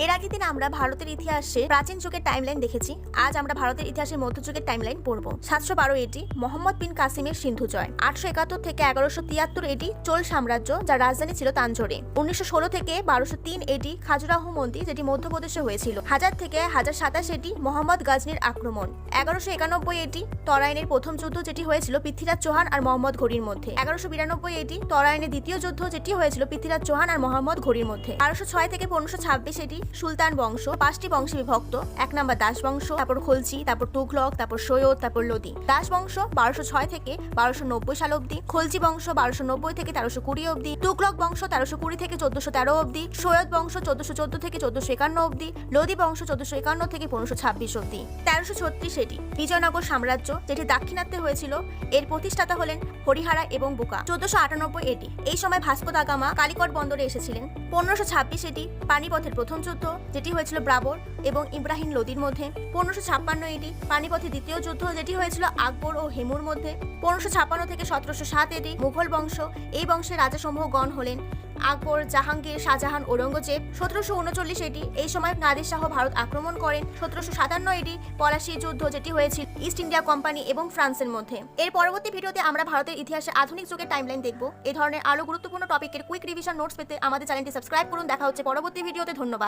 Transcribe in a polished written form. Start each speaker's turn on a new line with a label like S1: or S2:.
S1: এর আগের দিন আমরা ভারতের ইতিহাসে প্রাচীন যুগের টাইমলাইন দেখেছি। আজ আমরা ভারতের ইতিহাসের মধ্যযুগের টাইমলাইন পড়ব। 712 এডি মোহাম্মদ বিন কাসিমের সিন্ধু জয়। 871 থেকে 1173 এডি চোল সাম্রাজ্য, যার রাজধানী ছিল তানজোরে। 1916 থেকে 1203 এডি খাজুরাহ মন্দির, যেটি মধ্যপ্রদেশে হয়েছিল। 1000 থেকে 1027 এডি মোহাম্মদ গাজনির আক্রমণ। 1191 এডি তরাইনের প্রথম যুদ্ধ, যেটি হয়েছিল পৃথ্বীরাজ চৌহান আর মোহাম্মদ ঘড়ির মধ্যে। 1192 এডি তরাইনের দ্বিতীয় যুদ্ধ, যেটি হয়েছিল পৃথ্বীরাজ চৌহান আর মোহাম্মদ ঘড়ির মধ্যে। 1206 থেকে 1526 এডি সুলতান বংশ, 5টি বংশে বিভক্ত। 1 নম্বর দাস বংশ, তারপর খলজি, তারপর তুঘলক, তারপর সৈয়দ, তারপর লোদি। দাস বংশ 1206 থেকে 1290 সাল অব্দি, খলজি বংশ 1290 থেকে 1320 অব্দি, তুঘলক বংশ 1320 থেকে 1413 অব্দি, সৈয়দ বংশ 1414 থেকে 1451 অব্দি, লোদি বংশ 1451 থেকে 1526 অব্দি। 1336 এডি বিজয়নগর সাম্রাজ্য, যেটি দাক্ষিণাত্যে হয়েছিল। এর প্রতিষ্ঠাতা হলেন হরিহারা এবং বুকা। 1498 এডি এই সময় ভাস্কো দা গামা কালিকট বন্দরে এসেছিলেন। 1526 এডি পানিপথের প্রথম যুদ্ধ, যেটি হয়েছিল ব্রাবোর এবং ইব্রাহিম লোদির মধ্যে। 1556 এডি পানিপথের দ্বিতীয় যুদ্ধ, যেটি হয়েছিল আকবর ও হেমুর মধ্যে। 1556 থেকে 1707 এডি মুঘল বংশ, এই বংশের রাজাসমূহগণ হলেন আকবর, জাহাঙ্গীর, শাহজাহান, ঔরঙ্গজেব। 1739 এডি এই সময় নাদির শাহ ভারত আক্রমণ করেন। 1757 এডি পলাশী যুদ্ধ, যেটি হয়েছিল ইস্ট ইন্ডিয়া কোম্পানি এবং ফ্রান্সের মধ্যে। এর পরবর্তী ভিডিওতে আমরা ভারতের ইতিহাসে আধুনিক যুগের টাইমলাইন দেখব। এই ধরনের আরো গুরুত্বপূর্ণ টপিকের কুইক রিভিশন নোটস পেতে আমাদের চ্যানেলটি সাবস্ক্রাইব করুন। দেখা হচ্ছে পরবর্তী ভিডিওতে। ধন্যবাদ।